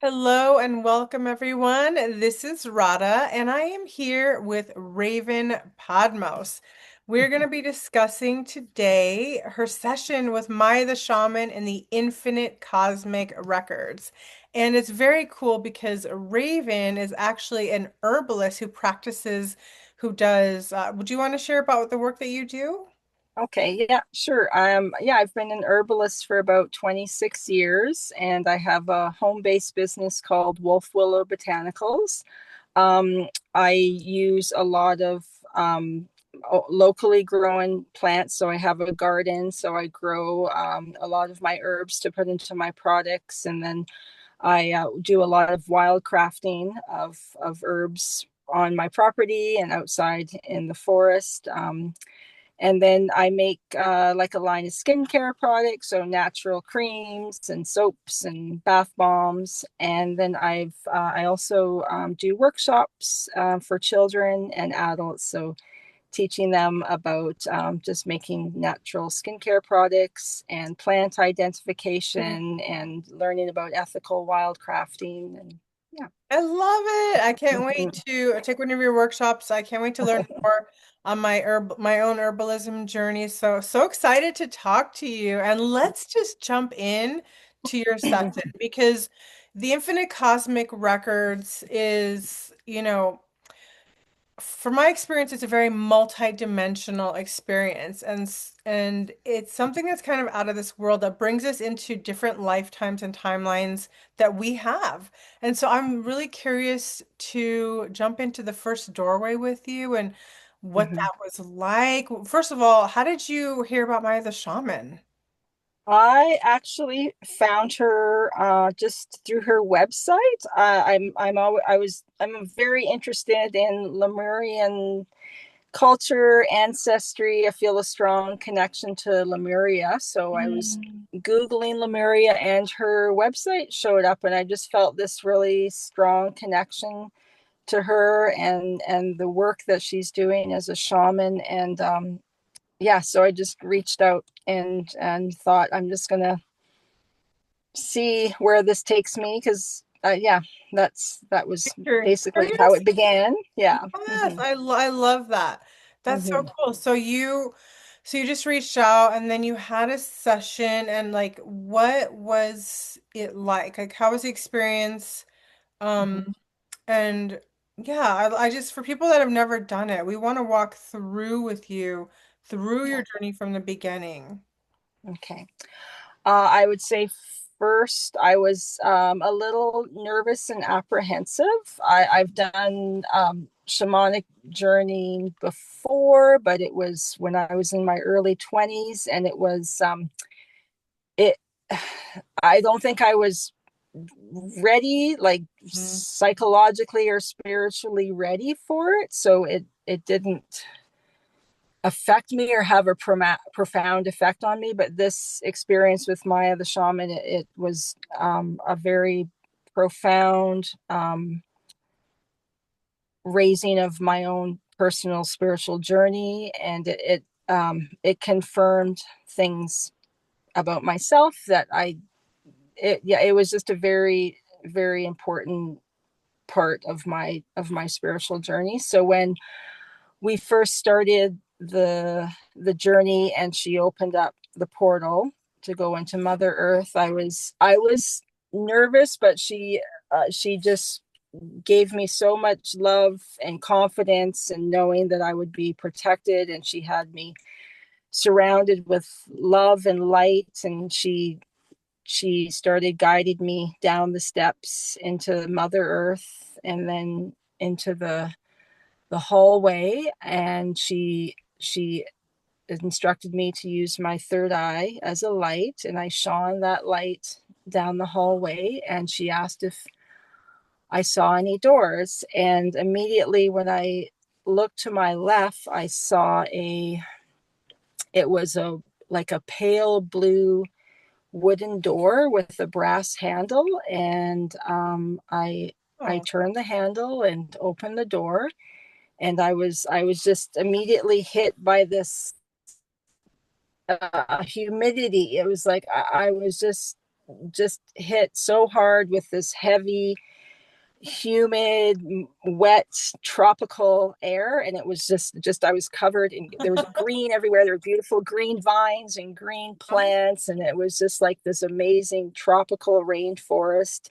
Hello and welcome everyone. This is Rada and I am here with Raven Podmos. We're going to be discussing today her session with Maya the Shaman and the Infinite Cosmic Records. And it's very cool because Raven is actually an herbalist who does, would you want to share about the work that you do? Okay, yeah, sure. I've been an herbalist for about 26 years, and I have a home-based business called Wolf Willow Botanicals. I use a lot of locally grown plants, so I have a garden, so I grow a lot of my herbs to put into my products, and then I do a lot of wild crafting of herbs on my property and outside in the forest. And then I make like a line of skincare products, so natural creams and soaps and bath bombs. And then I also do workshops for children and adults, so teaching them about just making natural skincare products and plant identification and learning about ethical wildcrafting. And yeah. I love it. I can't wait Mhm. to take one of your workshops. I can't wait to learn more on my own herbalism journey. So excited to talk to you. And let's just jump in to your session because the Infinite Cosmic Records is, from my experience, it's a very multi-dimensional experience, and it's something that's kind of out of this world that brings us into different lifetimes and timelines that we have. And so I'm really curious to jump into the first doorway with you and what Mhm. that was like. First of all, how did you hear about Maya the Shaman? I actually found her just through her website. I'm very interested in Lemurian culture, ancestry. I feel a strong connection to Lemuria, so I was Mm. Googling Lemuria, and her website showed up, and I just felt this really strong connection to her and the work that she's doing as a shaman. And yeah, so I just reached out and thought I'm just gonna see where this takes me because yeah, that was You're basically how curious? it began. Yeah. Yes, I love that. That's so Hmm. cool. So you just reached out and then you had a session and like what was it like? Like how was the experience? Um Hmm. and yeah, I just for people that have never done it, we want to walk through with you through Yeah. your journey from the beginning. Okay. I would say first I was a little nervous and apprehensive. I've done shamanic journey before, but it was when I was in my early 20s, and it. I don't think I was ready, like Mhm. psychologically or spiritually ready for it. So it didn't affect me or have a profound effect on me. But this experience with Maya the Shaman, it was a very profound raising of my own personal spiritual journey, and it confirmed things about myself that it was just a very very important part of my spiritual journey. So when we first started the journey and she opened up the portal to go into Mother Earth, I was nervous, but she just gave me so much love and confidence and knowing that I would be protected, and she had me surrounded with love and light, and she started guiding me down the steps into Mother Earth and then into the hallway, and she instructed me to use my third eye as a light, and I shone that light down the hallway, and she asked if I saw any doors, and immediately when I looked to my left, I saw a it was a like a pale blue wooden door with a brass handle, and I Oh, turned the handle and opened the door, and I was just immediately hit by this humidity. It was like I was just just hit so hard with this heavy, humid, wet, tropical air, and it was just I was covered in, there was green everywhere. There were beautiful green vines and green plants, and it was just like this amazing tropical rainforest.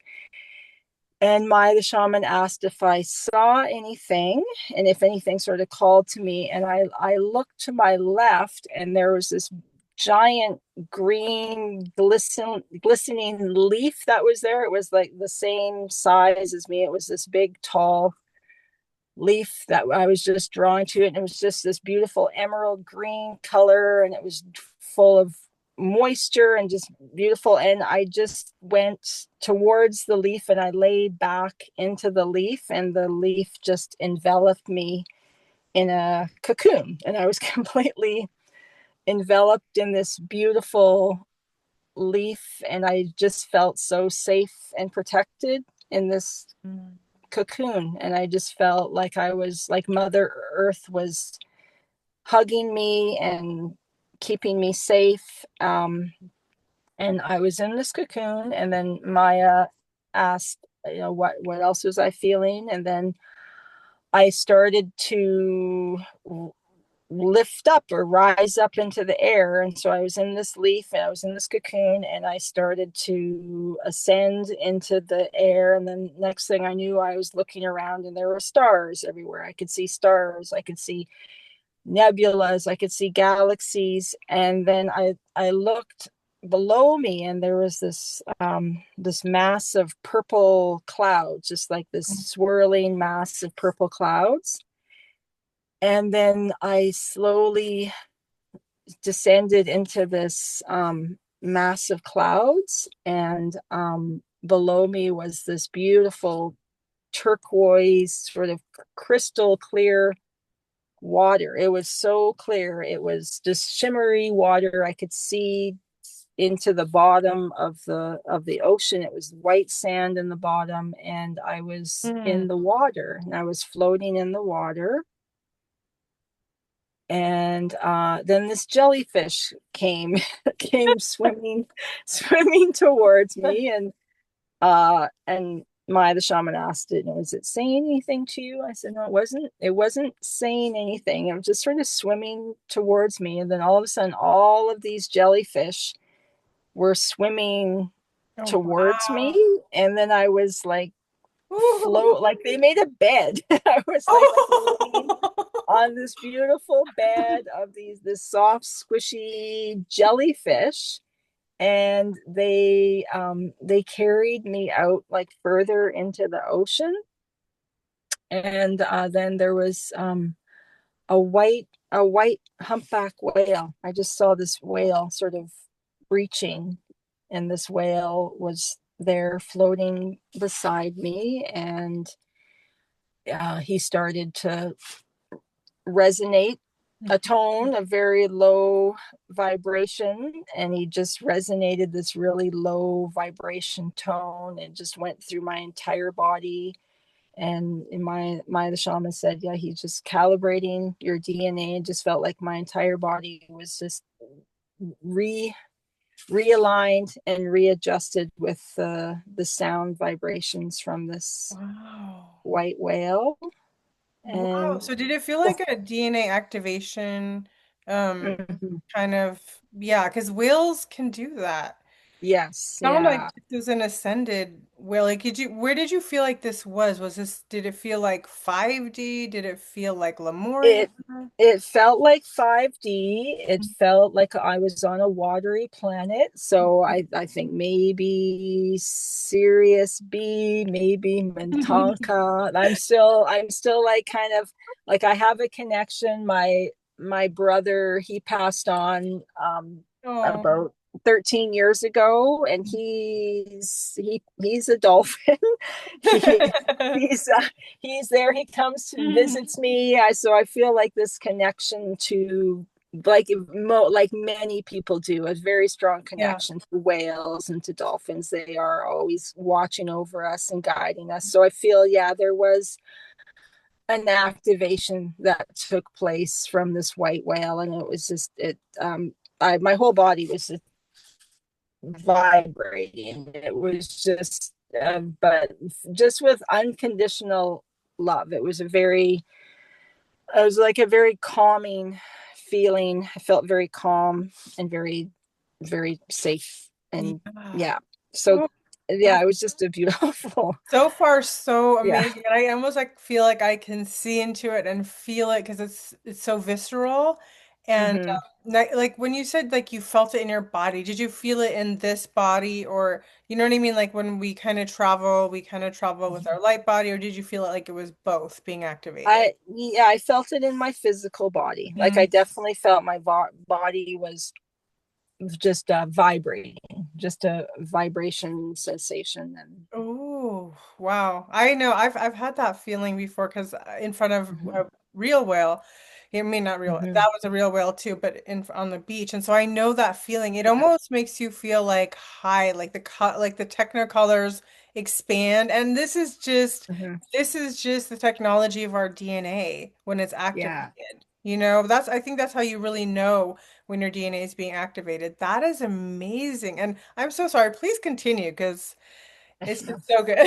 And Maya the Shaman asked if I saw anything and if anything sort of called to me. And I looked to my left, and there was this giant green glistening leaf that was there. It was like the same size as me. It was this big, tall leaf that I was just drawn to it. And it was just this beautiful emerald green color, and it was full of moisture and just beautiful. And I just went towards the leaf and I laid back into the leaf, and the leaf just enveloped me in a cocoon. And I was completely enveloped in this beautiful leaf, and I just felt so safe and protected in this Mm. cocoon. And I just felt like I was like Mother Earth was hugging me and keeping me safe. And I was in this cocoon, and then Maya asked, what else was I feeling? And then I started to lift up or rise up into the air. And so I was in this leaf and I was in this cocoon, and I started to ascend into the air. And then next thing I knew, I was looking around and there were stars everywhere. I could see stars, I could see nebulas, I could see galaxies. And then I looked below me, and there was this mass of purple clouds, just like this swirling mass of purple clouds. And then I slowly descended into this mass of clouds, and below me was this beautiful turquoise, sort of crystal clear water. It was so clear. It was just shimmery water. I could see into the bottom of the ocean. It was white sand in the bottom, and I was in Mm. the water, and I was floating in the water. And then this jellyfish came came swimming towards me. And Maya the Shaman asked it, was it saying anything to you? I said, no, it wasn't saying anything. It was just sort of swimming towards me. And then all of a sudden, all of these jellyfish were swimming Oh, towards me. wow. And then I was like Ooh. like they made a bed. I was like floating on this beautiful bed of this soft, squishy jellyfish. And they carried me out like further into the ocean. And then there was a white humpback whale. I just saw this whale sort of breaching, and this whale was there floating beside me. And he started to resonate a tone, a very low vibration, and he just resonated this really low vibration tone and just went through my entire body. And in my the shaman said, yeah, he's just calibrating your DNA. It just felt like my entire body was just re realigned and readjusted with the sound vibrations from this Wow. white whale. Wow. And So did it feel like a DNA activation? Um, mhm, kind of, yeah, because whales can do that. yes, Sound like yeah. this was an ascended whale. Like, where did you feel like this was? Did it feel like 5D? Did it feel like Lemuria? It it felt like 5D. It felt like I was on a watery planet. So I think maybe Sirius B, maybe Mintonka. I'm still like kind of like I have a connection. My brother, he passed on Oh. about 13 years ago, and he's a dolphin. he he's he's there. He comes and visits me. So I feel like this connection to like many people do, a very strong Yeah. connection to whales and to dolphins. They are always watching over us and guiding us. So I feel, yeah, there was an activation that took place from this white whale, and it was just it. My whole body was just vibrating. It was just, but just with unconditional love. It was like a very calming feeling. I felt very calm and very, very safe. And Yeah. yeah, so Oh, yeah, that's it was just a beautiful, so far so yeah. amazing. And I almost like feel like I can see into it and feel it because it's so visceral. And Hmm. like when you said like you felt it in your body, did you feel it in this body or you know what I mean? Like when we kind of travel with our light body, or did you feel it like it was both being activated? I felt it in my physical body. Like I Mm. definitely felt my body was just vibrating, just a vibration sensation. And Oh, wow. I know I've had that feeling before because in front of hmm a real whale, I mean not real, hmm that was a real whale too, but in on the beach. And so I know that feeling. It yeah. almost makes you feel like high, like like the technicolors expand. And Hmm. this is just the technology of our DNA when it's Yeah. activated. You know, that's I think that's how you really know when your DNA is being activated. That is amazing. And I'm so sorry. Please continue because it's just so good.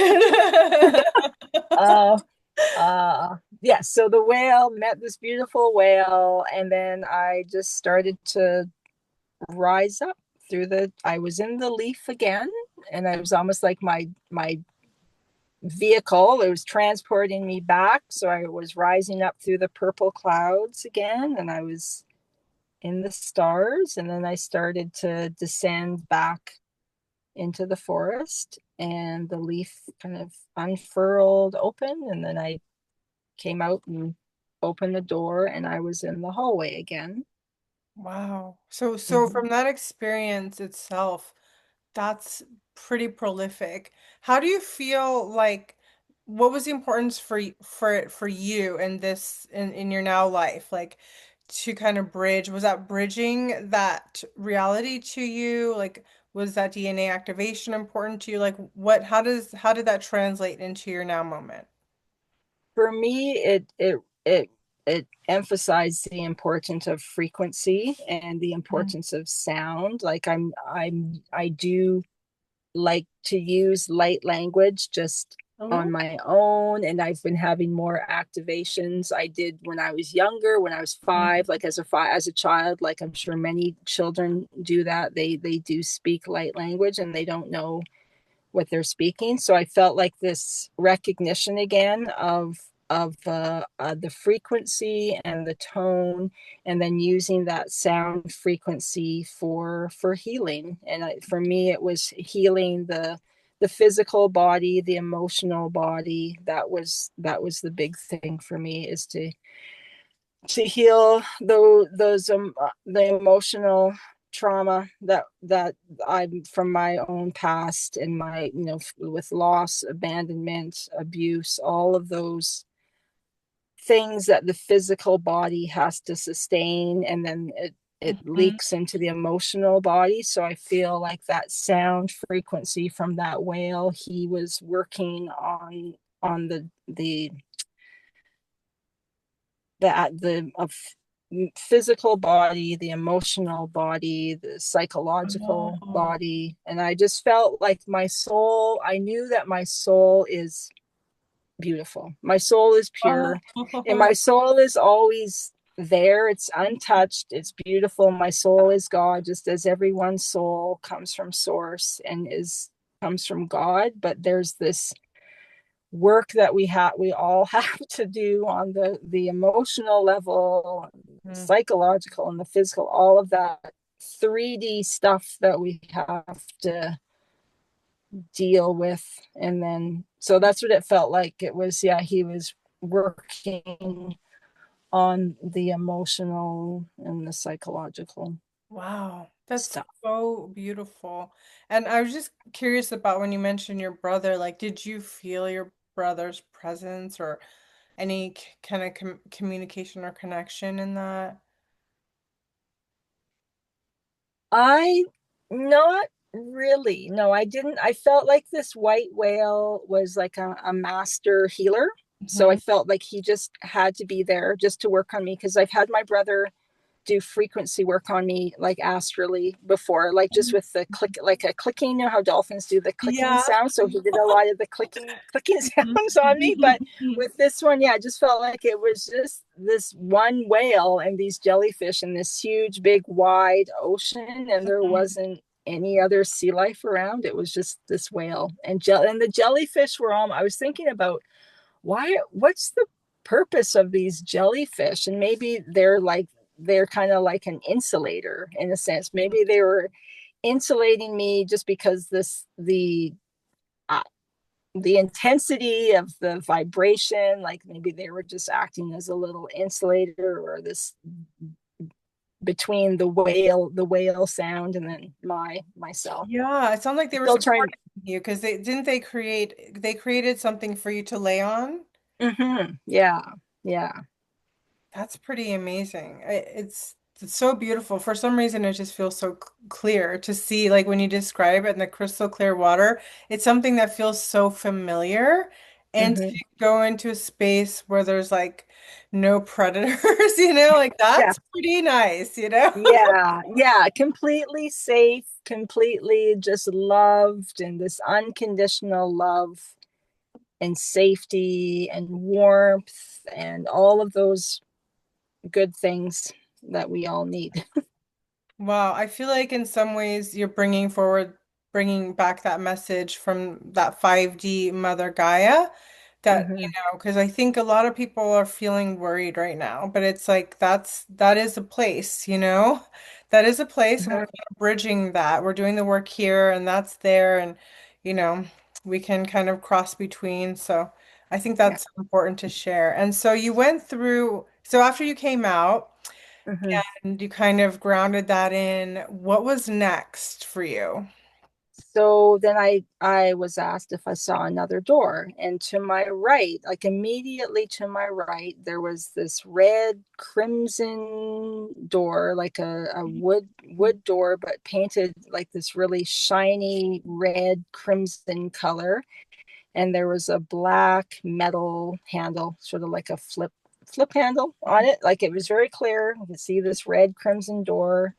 uh yeah, so the whale met this beautiful whale, and then I just started to rise up through the I was in the leaf again, and I was almost like my vehicle. It was transporting me back. So I was rising up through the purple clouds again, and I was in the stars. And then I started to descend back into the forest, and the leaf kind of unfurled open. And then I came out and opened the door, and I was in the hallway again. Wow. So Mm-hmm. from that experience itself, that's pretty prolific. How do you feel like what was the importance for you in this in your now life? Like to kind of bridge, was that bridging that reality to you? Like was that DNA activation important to you? Like what how did that translate into your now moment? For me, it emphasized the importance of frequency and the Mm. importance of sound. Like I do like to use light language just on Oh. my own, and I've been having more activations. I did when I was younger, when I was five, like as a child, like I'm sure many children do that. They do speak light language and they don't know what they're speaking. So I felt like this recognition again of the frequency and the tone, and then using that sound frequency for healing. And for me, it was healing the physical body, the emotional body. That was the big thing for me, is to heal those the emotional trauma that I'm from my own past, and my, with loss, abandonment, abuse, all of those things that the physical body has to sustain, and then it Mhm. leaks into the emotional body. So I feel like that sound frequency from that whale, he was working on the of physical body, the emotional body, the psychological Oh. body. And I just felt like my soul, I knew that my soul is beautiful. My soul is pure, and Oh. my soul is always there. It's untouched, it's beautiful. My soul is God, just as everyone's soul comes from source and is comes from God. But there's this work that we all have to do on the emotional level, Mm. psychological, and the physical, all of that 3D stuff that we have to deal with. And then so that's what it felt like. It was, yeah, he was working on the emotional and the psychological Wow, that's stuff. so beautiful. And I was just curious about when you mentioned your brother, like, did you feel your brother's presence or any kind of communication or connection in that? I Not really. No, I didn't. I felt like this white whale was like a master healer. So I Hmm. felt like he just had to be there just to work on me, because I've had my brother do frequency work on me, like astrally before, like just with the click, like a clicking, you know how dolphins do the clicking Yeah. sound. So he did a lot of the clicking sounds on me. But with this one, yeah, I just felt like it was just this one whale and these jellyfish in this huge, big, wide ocean, and there wasn't any other sea life around. It was just this whale and the jellyfish were all. I was thinking about what's the purpose of these jellyfish, and maybe they're kind of like an insulator in a sense. Maybe they were insulating me just because uh, the intensity of the vibration, like maybe they were just acting as a little insulator, or this between the whale sound and then myself. Yeah, it sounds like they were Still trying. supporting you because they created something for you to lay on. Yeah, yeah. That's pretty amazing. It's so beautiful. For some reason, it just feels so clear to see, like when you describe it in the crystal clear water. It's something that feels so familiar. And to hmm go into a space where there's like no predators, like yeah, that's pretty nice, you know? yeah, completely safe, completely just loved, and this unconditional love and safety and warmth and all of those good things that we all need. Wow, I feel like in some ways you're bringing back that message from that 5D Mother Gaia that, hmm because I think a lot of people are feeling worried right now, but it's like that is a place, that is a place, and we're hmm kind of bridging that. We're doing the work here and that's there, and, you know, we can kind of cross between. So I think Yeah. that's important to share. And so so after you came out, hmm and you kind of grounded that in. What was next for you? So then I was asked if I saw another door, and to my right, like immediately to my right, there was this red crimson door, like a wood door, but painted like this really shiny red crimson color. And there was a black metal handle, sort of like a flip handle on it. Like it was very clear. You could see this red crimson door,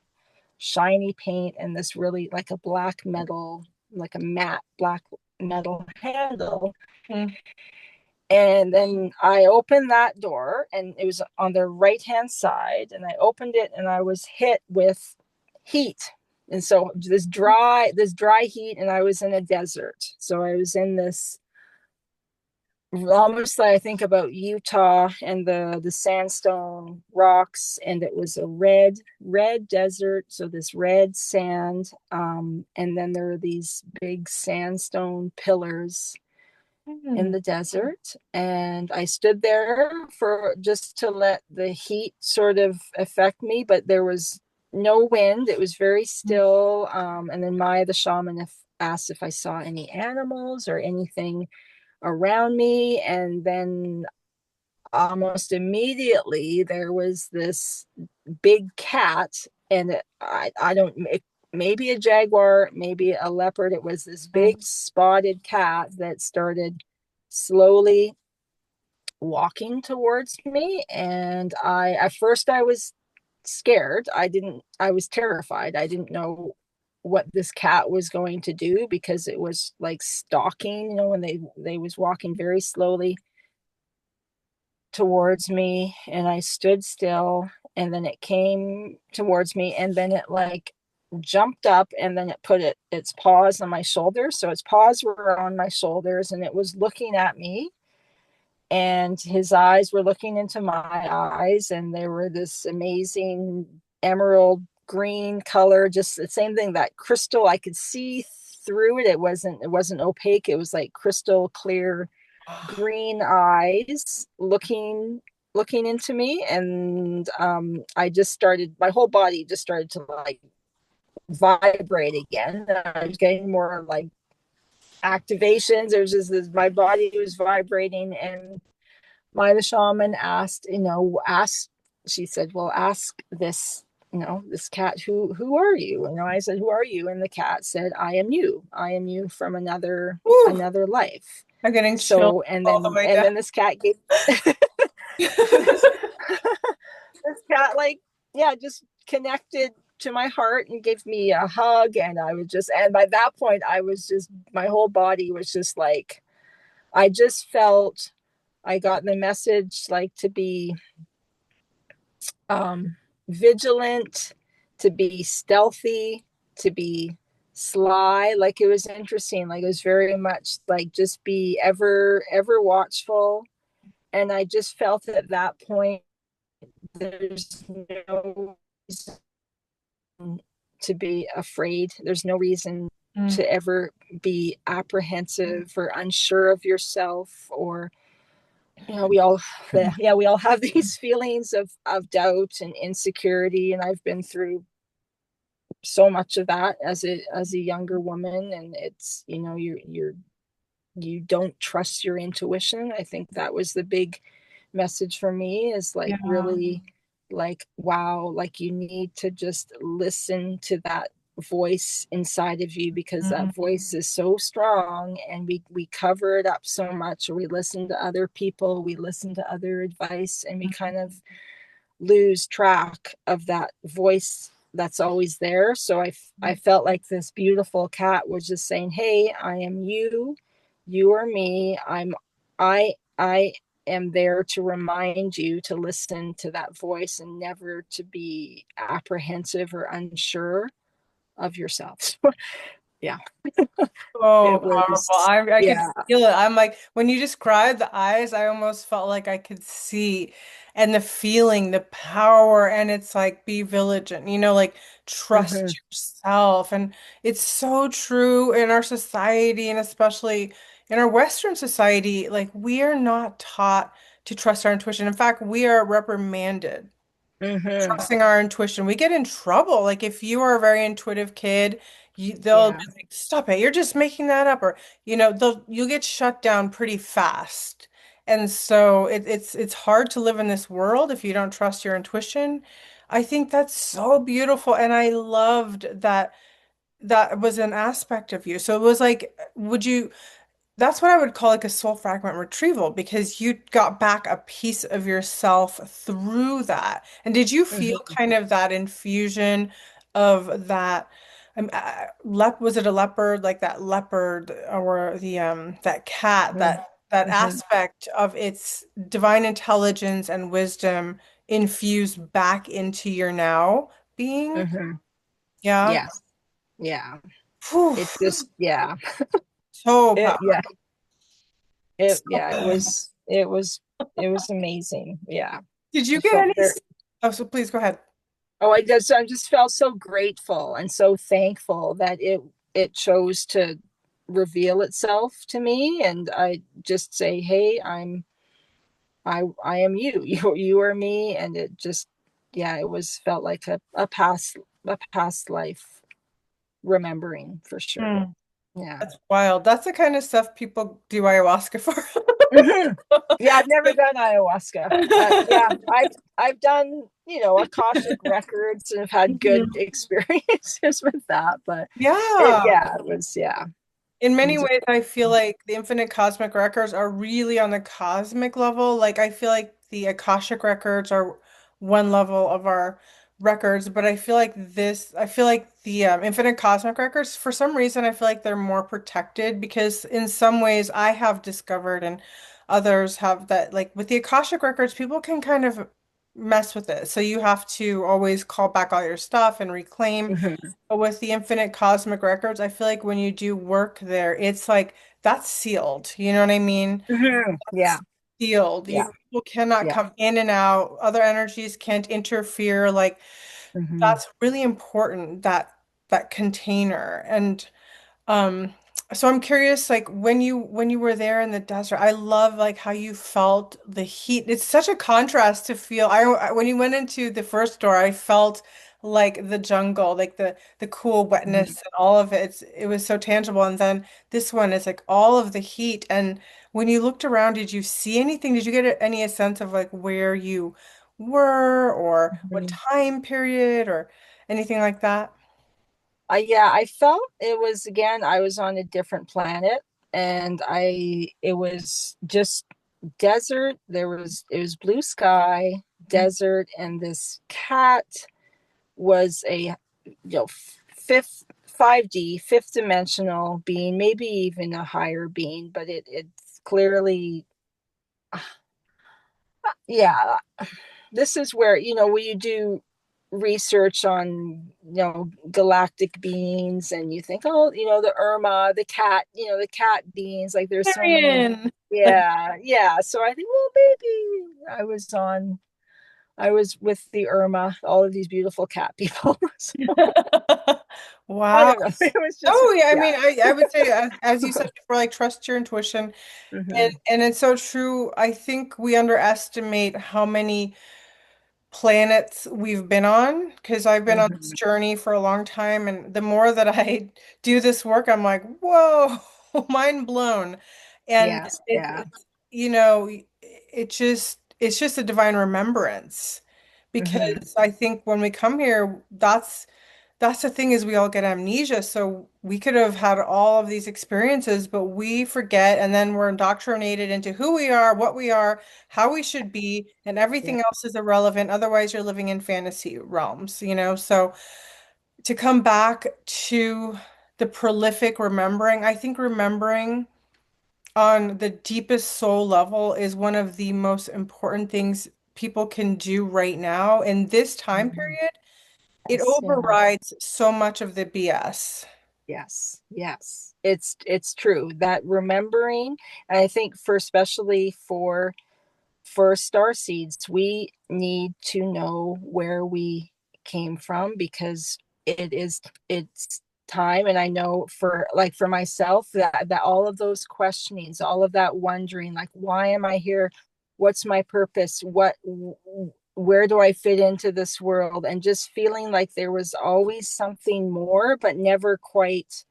shiny paint, and this really like a black metal, like a matte black metal handle. Mm. And then I opened that door, and it was on the right hand side. And I opened it, and I was hit with heat. And so this dry heat, and I was in a desert. So I was in this almost like I think about Utah and the sandstone rocks, and it was a red desert, so this red sand, and then there are these big sandstone pillars in Mm. the desert, and I stood there for just to let the heat sort of affect me, but there was no wind. It was very still, and then Maya the shaman asked if I saw any animals or anything around me. And then almost immediately there was this big cat, and I don't, maybe a jaguar, maybe a leopard. It was this big spotted cat that started slowly walking towards me. And at first I was scared. I was terrified. I didn't know what this cat was going to do, because it was like stalking, when they was walking very slowly towards me, and I stood still, and then it came towards me, and then it like jumped up, and then it put its paws on my shoulders. So its paws were on my shoulders, and it was looking at me, and his eyes were looking into my eyes, and they were this amazing emerald green color, just the same thing, that crystal. I could see through it. It wasn't opaque. It was like crystal clear green eyes looking into me. And I just started, my whole body just started to like vibrate again. I was getting more like activations. It was just this, my body was vibrating. And Maya the shaman she said, well, ask this cat, who are you? I said, who are you? And the cat said, I am you from Whew, another life. I'm getting chills So and all the then way and down. then this cat gave this, this cat like yeah, just connected to my heart and gave me a hug. And I was just, and by that point, I was just, my whole body was just like, I just felt, I got the message like to be um, vigilant, to be stealthy, to be sly. Like it was interesting. Like it was very much like just be ever watchful. And I just felt at that point, there's no reason to be afraid. There's no reason Mm. to ever be apprehensive or unsure of yourself, or we all, yeah, we all have these feelings of doubt and insecurity, and I've been through so much of that as a younger woman. And it's, you don't trust your intuition. I think that was the big message for me, is like Yeah. really, like, wow, like you need to just listen to that voice inside of you, because that Mm. voice is so strong, and we cover it up so much, or we listen to other people, we listen to other advice, and we kind of lose track of that voice that's always there. So I felt like this beautiful cat was just saying, hey, I am you, you are me. I am there to remind you to listen to that voice and never to be apprehensive or unsure of yourself. Yeah, So it powerful. was, I could yeah. feel it. I'm like, when you described the eyes, I almost felt like I could see, and the feeling, the power, and it's like be vigilant, like Mm-hmm, trust yourself. And it's so true in our society, and especially in our Western society, like we are not taught to trust our intuition. In fact, we are reprimanded mm-hmm, trusting our intuition. We get in trouble. Like if you are a very intuitive kid, they'll be yeah. like, "Stop it! You're just making that up," or you'll get shut down pretty fast. And so it's hard to live in this world if you don't trust your intuition. I think that's so beautiful, and I loved that that was an aspect of you. So it was like, would you? That's what I would call like a soul fragment retrieval because you got back a piece of yourself through that. And did you feel Mm-hmm, kind of that infusion of that? Was it a leopard, like that leopard or the that cat, that mm-hmm, aspect of its divine intelligence and wisdom infused back into your now being? mm-hmm. Yeah. Yes, yeah. Whew. It just, yeah. So It, powerful. yeah, it, So yeah, good. it was amazing. Yeah. Did you I get felt any? very, Oh, so please go ahead. oh, I just felt so grateful and so thankful that it chose to reveal itself to me. And I just say, hey, I am you. You are me. And it just, yeah, it was felt like a past life remembering for sure. Hmm, Yeah. that's wild. That's the kind of stuff people do ayahuasca for. Hmm. Yeah, I've never done ayahuasca. Yeah, I've done, Akashic records, and have had good Mhm. experiences with that. But Yeah. yeah, it was, yeah. In It many just, ways, I feel like the infinite cosmic records are really on the cosmic level. Like, I feel like the Akashic records are one level of our records, but I feel like the infinite cosmic records, for some reason, I feel like they're more protected because in some ways I have discovered and others have that, like with the Akashic records, people can kind of mess with it. So you have to always call back all your stuff and reclaim. mhm, But with the Infinite Cosmic Records, I feel like when you do work there, it's like that's sealed. You know what I mean? mhm. Yeah, That's sealed. yeah, People cannot yeah. come in and out. Other energies can't interfere. Like Hmm. that's really important, that container. And um, so I'm curious, like when you were there in the desert, I love like how you felt the heat. It's such a contrast to feel. When you went into the first door, I felt like the jungle, like the cool wetness Hmm. and all of it. It was so tangible. And then this one is like all of the heat. And when you looked around, did you see anything? Did you get any sense of like where you were or what Hmm. time period or anything like that? Yeah, I felt it was, again, I was on a different planet, and it was just desert. It was blue sky, desert, and this cat was a fifth 5D, fifth dimensional being, maybe even a higher being, but it's clearly, yeah. This is where, when you do research on, galactic beings, and you think, oh, the Irma, the cat, the cat beings, like there's so many. Marion. Yeah, yeah. So I think, well, maybe I was with the Irma, all of these beautiful cat people. So, I Wow. don't know. It was just, Oh, yeah. I yeah. mean, I would say, as you said before, like trust your intuition. Hmm. And it's so true. I think we underestimate how many planets we've been on because I've been on this Hmm. journey for a long time. And the more that I do this work, I'm like, whoa, mind blown. And Yes, yeah. you know, it's just a divine remembrance Hmm. because I think when we come here, that's the thing is we all get amnesia. So we could have had all of these experiences, but we forget and then we're indoctrinated into who we are, what we are, how we should be, and Yeah. everything else is irrelevant. Otherwise, you're living in fantasy realms. So to come back to the prolific remembering, I think remembering on the deepest soul level is one of the most important things people can do right now in this time Mhm. period. It Yes, yeah. overrides so much of the BS. Yes, yes. It's true that remembering, and I think for especially for star seeds, we need to know where we came from, because it's time. And I know for, like, for myself, that all of those questionings, all of that wondering, like, why am I here? What's my purpose? Where do I fit into this world? And just feeling like there was always something more, but never quite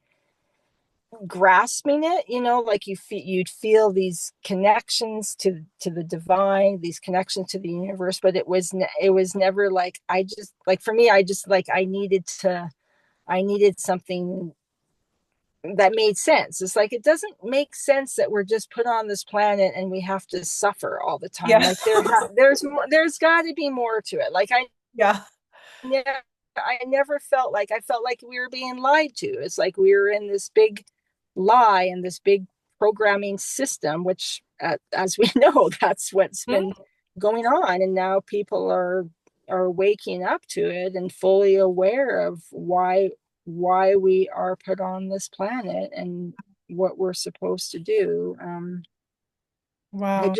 grasping it, like you'd feel these connections to the divine, these connections to the universe, but it was never like, I just, like, for me, I just, like, I needed something that made sense. It's like, it doesn't make sense that we're just put on this planet and we have to suffer all the time. Yeah. Like, there's got to be more to it. Like, Yeah. never I never felt like, I felt like we were being lied to. It's like we were in this big lie and this big programming system, which, as we know, that's what's Hmm? been going on. And now people are waking up to it and fully aware of why we are put on this planet and what we're supposed to do. Wow.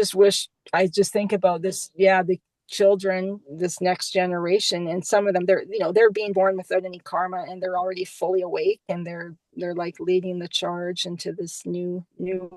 I just think about this, yeah, the children, this next generation, and some of them, they're being born without any karma, and they're already fully awake, and they're like leading the charge into this new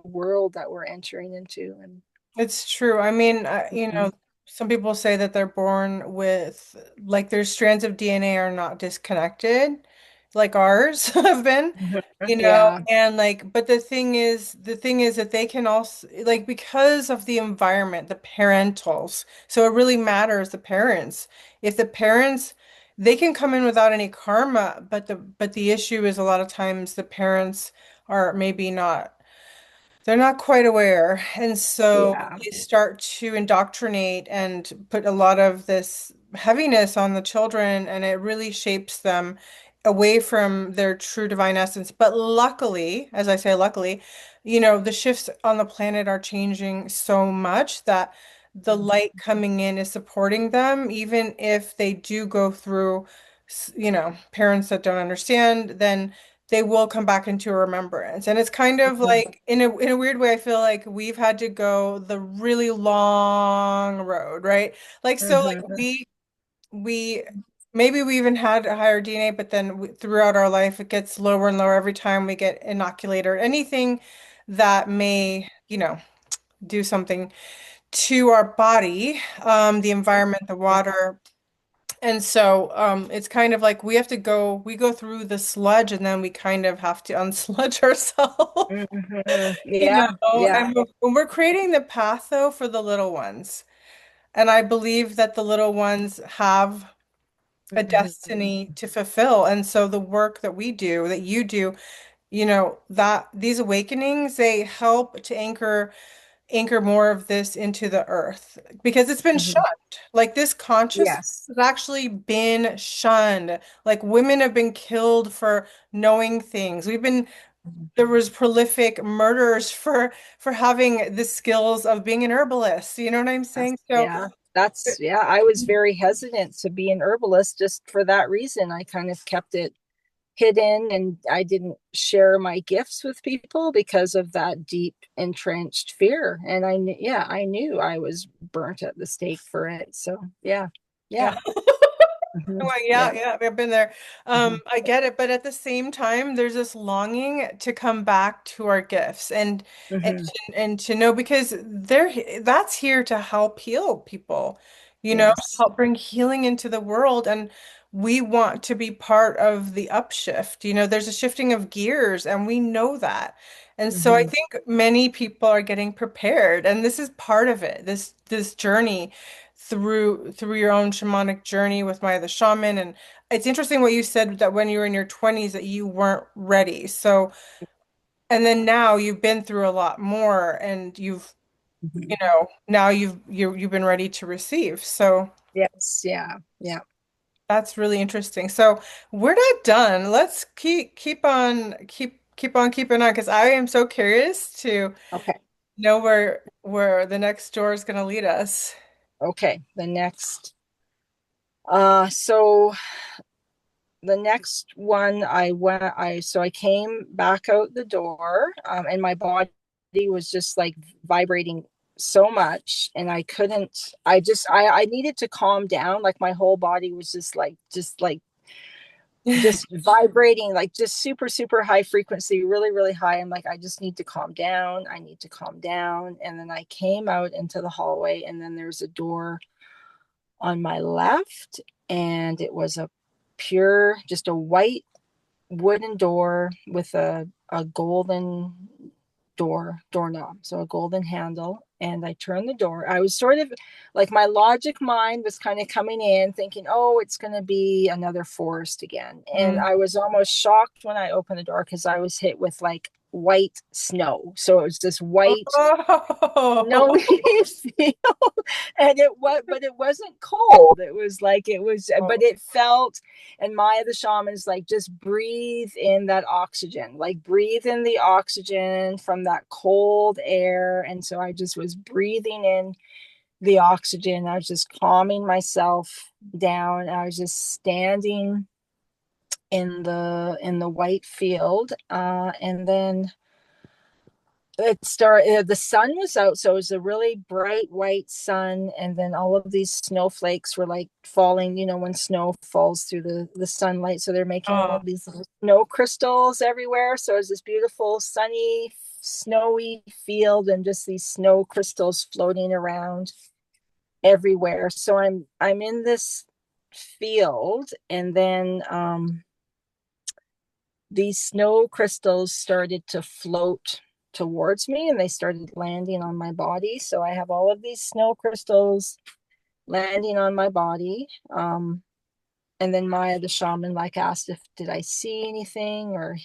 world that we're entering into. And It's true. I mean, mhm, some people say that they're born with, like, their strands of DNA are not disconnected, like ours have been, mhm, you know, yeah, and like, but the thing is that they can also, like, because of the environment, the parentals, so it really matters, the parents. If the parents, they can come in without any karma, but the issue is a lot of times the parents are maybe not. They're not quite aware. And so yeah. they start to indoctrinate and put a lot of this heaviness on the children, and it really shapes them away from their true divine essence. But luckily, as I say, luckily, the shifts on the planet are changing so much that the light coming in is supporting them, even if they do go through, parents that don't understand, then they will come back into a remembrance. And it's kind of Mhm, like in a weird way, I feel like we've had to go the really long road, right? Like so like mhm, we maybe we even had a higher DNA, but then throughout our life it gets lower and lower every time we get inoculated or anything that may, do something to our body, the environment, the water. And so it's kind of like we go through the sludge and then we kind of have to unsludge ourselves, mhm. you know, Yeah, yeah. and we're creating the path though for the little ones. And I believe that the little ones have a Mhm, destiny to fulfill. And so the work that we do, that you do, that these awakenings, they help to anchor anchor more of this into the earth because it's been Mhm. shunned. Like this consciousness Yes. has actually been shunned. Like women have been killed for knowing things. Mhm. There was prolific murderers for having the skills of being an herbalist. You know what I'm saying? So Yeah, yeah. I was very hesitant to be an herbalist just for that reason. I kind of kept it hidden and I didn't share my gifts with people because of that deep entrenched fear. And yeah, I knew I was burnt at the stake for it. So yeah, yeah. yeah. Hmm. Well, Yeah. yeah, yeah, I've been there. Hmm. I get it, but at the same time, there's this longing to come back to our gifts and Hmm. and to know because that's here to help heal people, Yes. help bring healing into the world, and we want to be part of the upshift. There's a shifting of gears, and we know that. And so I Hmm. think many people are getting prepared, and this is part of it. This journey through your own shamanic journey with Maya the Shaman. And it's interesting what you said that when you were in your 20s that you weren't ready. So, and then now you've been through a lot more and Hmm. now you've been ready to receive. So Yes. Yeah. Yeah. that's really interesting. So we're not done. Let's keep on keeping on because I am so curious to Okay. know where the next door is going to lead us. Okay. So the next one I came back out the door, and my body was just like vibrating so much, and I needed to calm down. Like my whole body was just vibrating, like just super super high frequency, really really high. I'm like, I just need to calm down, I need to calm down. And then I came out into the hallway, and then there's a door on my left, and it was just a white wooden door with a golden doorknob, so a golden handle. And I turned the door. I was sort of like, my logic mind was kind of coming in thinking, oh, it's going to be another forest again. And Mm. I was almost shocked when I opened the door because I was hit with like white snow. So it was this white Oh. snowy field. And but it wasn't cold. But it felt. And Maya the shaman's like, just breathe in that oxygen, like breathe in the oxygen from that cold air. And so I just was breathing in the oxygen. I was just calming myself down. I was just standing in the white field, and then the sun was out, so it was a really bright white sun. And then all of these snowflakes were like falling, when snow falls through the sunlight, so they're making all Oh. of these little snow crystals everywhere. So it was this beautiful sunny snowy field, and just these snow crystals floating around everywhere. So I'm in this field, and then these snow crystals started to float towards me, and they started landing on my body. So I have all of these snow crystals landing on my body. And then Maya the shaman like asked if did I see anything or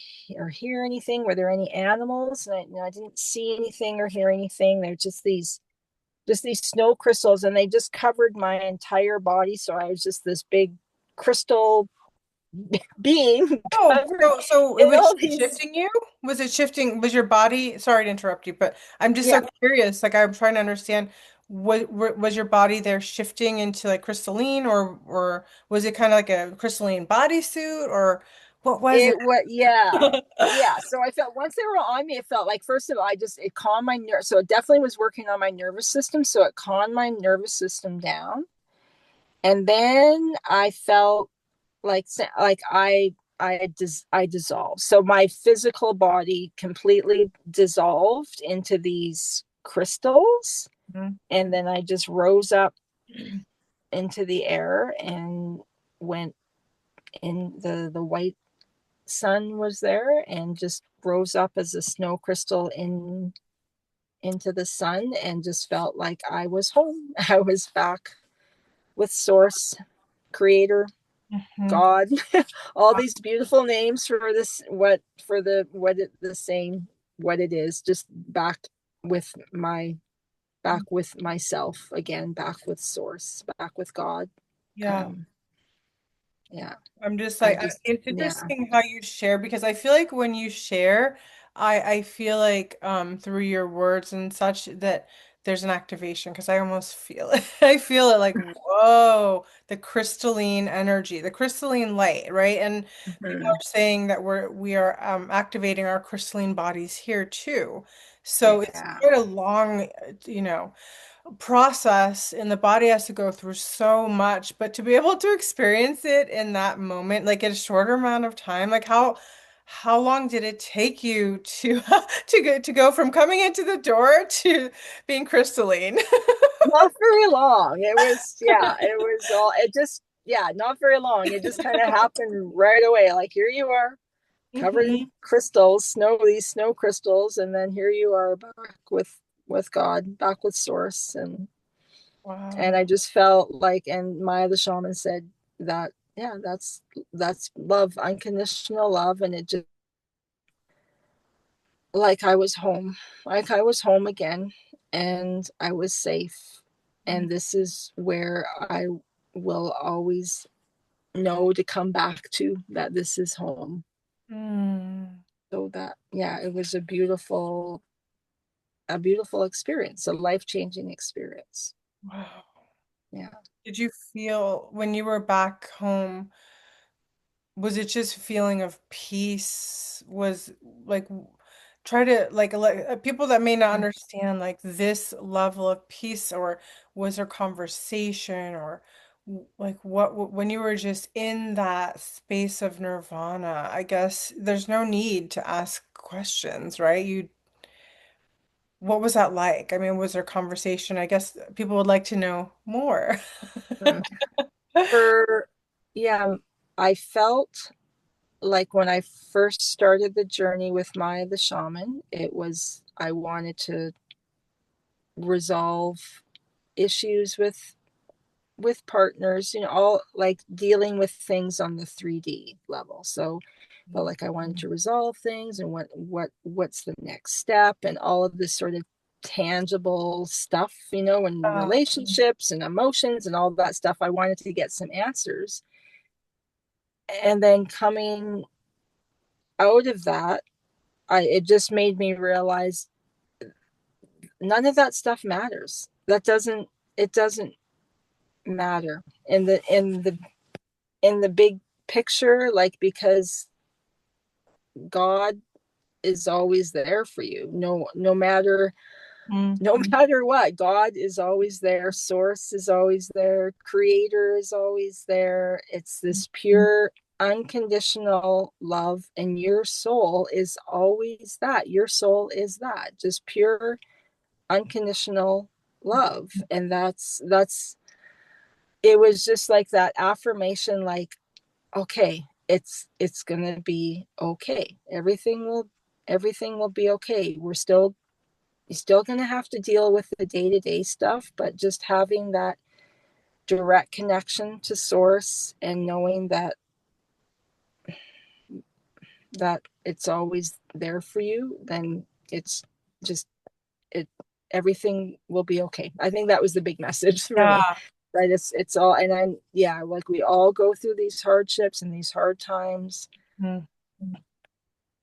hear anything? Were there any animals? And I didn't see anything or hear anything. They're just these snow crystals, and they just covered my entire body. So I was just this big crystal being Oh, covered so it in was all these. shifting you? Was it shifting? Was your body? Sorry to interrupt you, but I'm just Yeah, so curious. Like I'm trying to understand. Was your body there shifting into like crystalline, or was it kind of like a crystalline bodysuit, or what was it? it was. Yeah, yeah. So I felt once they were on me, it felt like, first of all, it calmed my nerve. So it definitely was working on my nervous system. So it calmed my nervous system down, and then I felt like I dissolved. So my physical body completely dissolved into these crystals, Mhm. and then I just rose up into the air and went in. The white sun was there, and just rose up as a snow crystal into the sun, and just felt like I was home. I was back with source, creator, Mhm. God, all these beautiful names for this, what it the same, what it is, just back with my back with myself again, back with source, back with God. Yeah. Um, yeah, I'm just I like, just, it's yeah. interesting how you share because I feel like when you share, I feel like through your words and such that there's an activation because I almost feel it. I feel it like, whoa, the crystalline energy, the crystalline light, right? And people Mhm. are saying that we are activating our crystalline bodies here too. So it's Yeah. quite a long, you know, process and the body has to go through so much, but to be able to experience it in that moment, like in a shorter amount of time, like how long did it take you to to go from coming into the door to being crystalline? Not very long. It was, yeah, it was all, it just, yeah, not very long. It just kind of happened right away. Like, here you are, covered in Hmm. crystals, these snow crystals, and then here you are back with God, back with source. And Wow. I just felt like, and Maya the Shaman said that, yeah, that's love, unconditional love. And it just, like I was home, like I was home again, and I was safe. And this is where I will always know to come back to, that this is home. Mm. So that, yeah, it was a beautiful experience, a life-changing experience. Wow. Yeah. Did you feel when you were back home? Was it just feeling of peace? Was like try to like people that may not understand like this level of peace, or was there conversation or like when you were just in that space of nirvana, I guess there's no need to ask questions, right? You what was that like? I mean, was there conversation? I guess people would like to know more. Mm. For, yeah, I felt like when I first started the journey with Maya the Shaman, it was, I wanted to resolve issues with partners, all like dealing with things on the 3D level. So felt like I wanted to resolve things, and what's the next step, and all of this sort of tangible stuff, and Uh, relationships and emotions and all that stuff. I wanted to get some answers. And then coming out of that, it just made me realize none of that stuff matters. It doesn't matter in the big picture, like, because God is always there for you. No mm, matter what, God is always there. Source is always there. Creator is always there. It's this pure, unconditional love, and your soul is always that. Your soul is that, just pure, unconditional love. And that's it was just like that affirmation, like, okay, it's gonna be okay. Everything will be okay. You're still gonna have to deal with the day-to-day stuff, but just having that direct connection to source, and knowing that it's always there for you, then it's just it everything will be okay. I think that was the big message for me. yeah. Right? It's all, and I'm, yeah, like, we all go through these hardships and these hard times, Mm.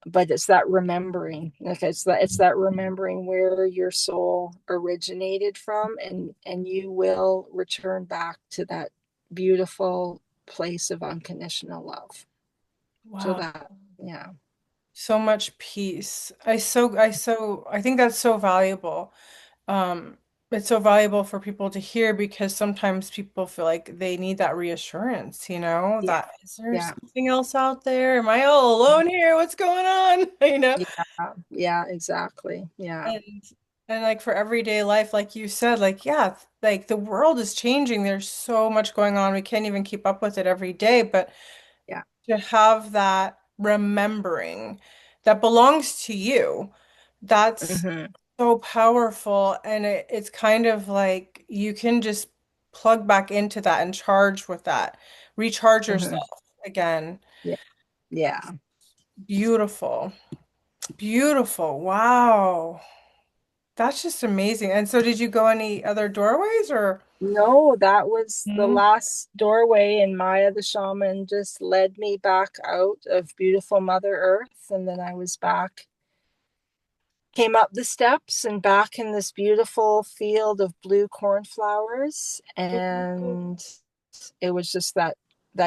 but it's that remembering, like, it's that remembering where your soul originated from, and you will return back to that beautiful place of unconditional love. So Wow. that, yeah. So much peace. I think that's so valuable. Um, it's so valuable for people to hear because sometimes people feel like they need that reassurance, Yeah. that is there Yeah. something else out there? Am I all alone here? What's going on? Yeah. Yeah, exactly. Yeah. And and like for everyday life, like you said, like yeah, like the world is changing. There's so much going on. We can't even keep up with it every day, but Yeah. to have that remembering that belongs to you, that's Hmm. so powerful. And it's kind of like you can just plug back into that and charge with that, recharge Hmm. yourself again. Yeah. Yeah. Beautiful. Beautiful. Wow. That's just amazing. And so did you go any other doorways or? No, that was the Mhm. last doorway, and Maya the Shaman just led me back out of beautiful Mother Earth. And then I was back, came up the steps and back in this beautiful field of blue cornflowers. And it was just that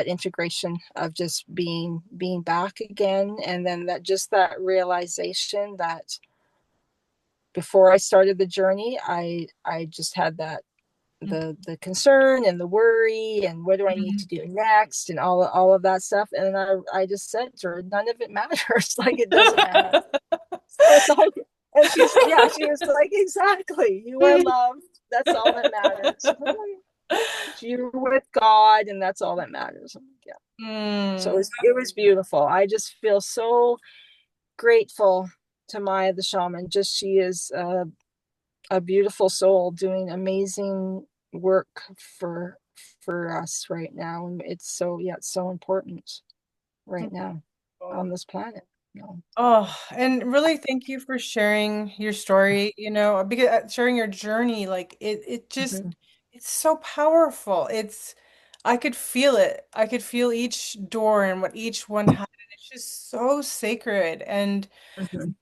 integration of just being back again. And then that realization that before I started the journey, I just had that the concern and the worry and what do I need Mhm. to do next and all of that stuff. And then I just said to her, none of it matters. Like it doesn't matter. So it's all, and she was like, exactly. You are loved. That's all that matters. You're with God, and that's all that matters. I'm like, yeah. So Mm. it was beautiful. I just feel so grateful to Maya the Shaman. Just she is a beautiful soul doing amazing work for us right now. And it's so yeah, it's so important right now on this planet. You know? Oh, and really thank you for sharing your story, because sharing your journey, like it just Mhm, it's so powerful. I could feel it. I could feel each door and what each one had. And it's just so sacred. And mhm,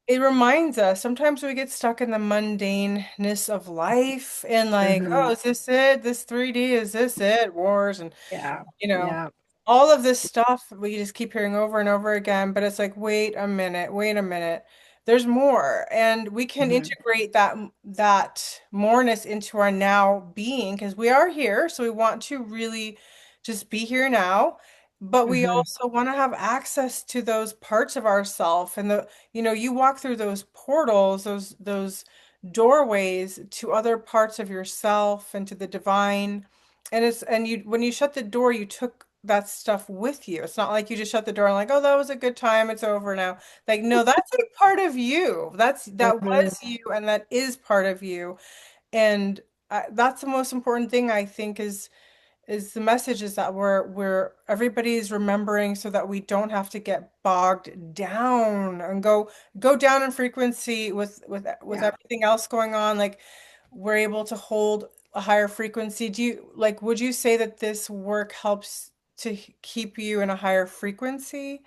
it reminds us sometimes we get stuck in the mundaneness of life and like, mhm. oh, is this it? This 3D, is this it? Wars and Yeah, you know, yeah. all of this stuff we just keep hearing over and over again, but it's like, wait a minute, wait a minute. There's more, and we can Mhm, integrate that moreness into our now being because we are here, so we want to really just be here now, but we mhm, also want to have access to those parts of ourself and you walk through those portals, those doorways to other parts of yourself and to the divine. And you when you shut the door, you took that stuff with you. It's not like you just shut the door and like, oh, that was a good time, it's over now. Like, no, that's like part of you. That mhm. was you and that is part of you. And that's the most important thing I think is the message is that we're everybody's remembering so that we don't have to get bogged down and go down in frequency with Yeah. everything else going on. Like we're able to hold a higher frequency. Would you say that this work helps to keep you in a higher frequency?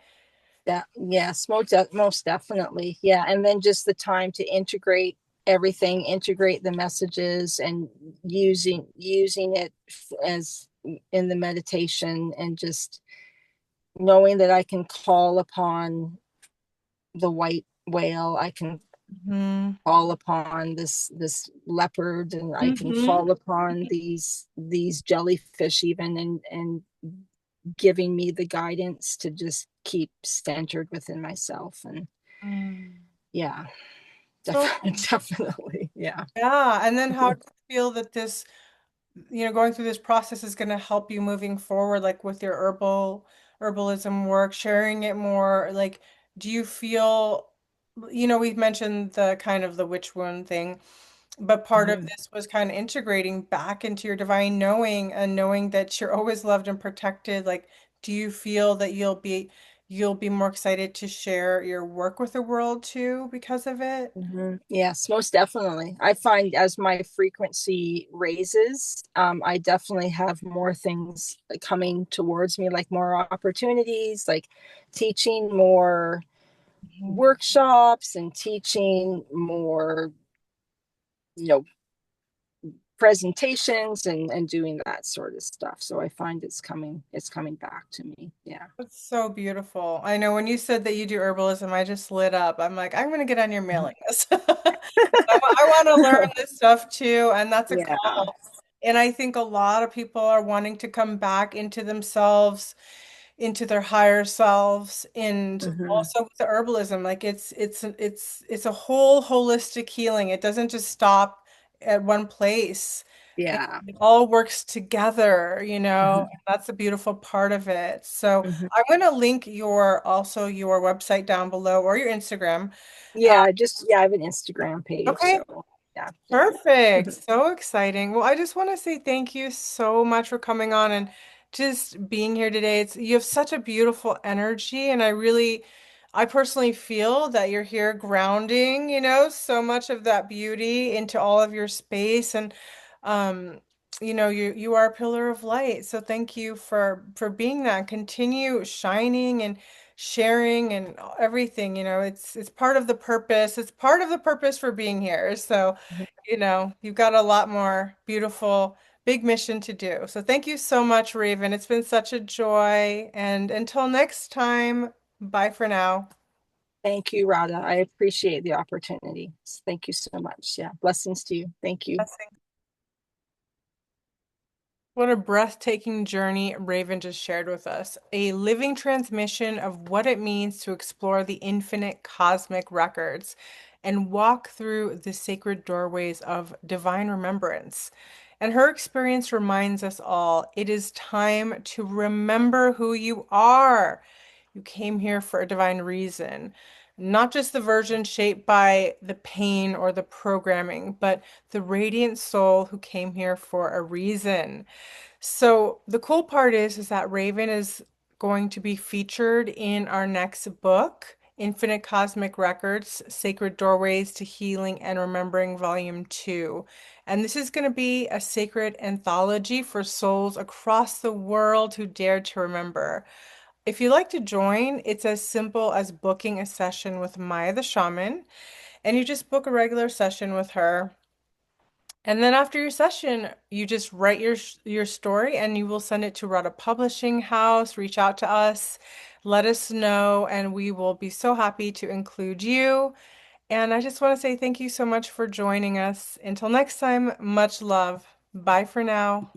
That yes, most definitely. Yeah. And then just the time to integrate everything, integrate the messages and using it as in the meditation and just knowing that I can call upon the white whale, I can Hmm. call upon this leopard, and I can Hmm. call upon these jellyfish even, and giving me the guidance to just keep centered within myself. And Mm. yeah, So definitely. Yeah. yeah, and then how do you feel that this going through this process is going to help you moving forward, like with your herbalism work, sharing it more. Like, do you feel, we've mentioned the kind of the witch wound thing, but part of Mhm. this was kind of integrating back into your divine knowing and knowing that you're always loved and protected. Like, do you feel that you'll be more excited to share your work with the world too because of it? Yes, most definitely. I find as my frequency raises, I definitely have more things coming towards me, like more opportunities, like teaching more Mhm. workshops and teaching more, you know, presentations and doing that sort of stuff. So I find it's coming back to me. Yeah. That's so beautiful. I know when you said that you do herbalism, I just lit up. I'm like, I'm gonna get on your mailing list. I want to learn this stuff too, and that's a Yeah. call. And I think a lot of people are wanting to come back into themselves, into their higher selves, and Hmm. also with the herbalism. Like it's a whole holistic healing. It doesn't just stop at one place. Yeah. It all works together, Hmm. and that's the beautiful part of it. So Hmm. I'm going to link your website down below or your Instagram. Uh, I have an Instagram page, okay, so yeah, yeah. perfect. So exciting. Well, I just want to say thank you so much for coming on and just being here today. You have such a beautiful energy, and I personally feel that you're here grounding, so much of that beauty into all of your space. And um, you are a pillar of light. So thank you for being that. Continue shining and sharing and everything. It's part of the purpose. It's part of the purpose for being here. So, you've got a lot more beautiful big mission to do. So thank you so much, Raven. It's been such a joy. And until next time, bye for now. Thank you, Radha. I appreciate the opportunity. Thank you so much. Yeah. Blessings to you. Thank you. What a breathtaking journey Raven just shared with us. A living transmission of what it means to explore the infinite cosmic records and walk through the sacred doorways of divine remembrance. And her experience reminds us all it is time to remember who you are. You came here for a divine reason, not just the version shaped by the pain or the programming, but the radiant soul who came here for a reason. So the cool part is that Raven is going to be featured in our next book, Infinite Cosmic Records, Sacred Doorways to Healing and Remembering Volume 2. And this is going to be a sacred anthology for souls across the world who dare to remember. If you'd like to join, it's as simple as booking a session with Maya the Shaman, and you just book a regular session with her. And then after your session, you just write your story and you will send it to Rudda Publishing House. Reach out to us, let us know, and we will be so happy to include you. And I just want to say thank you so much for joining us. Until next time, much love. Bye for now.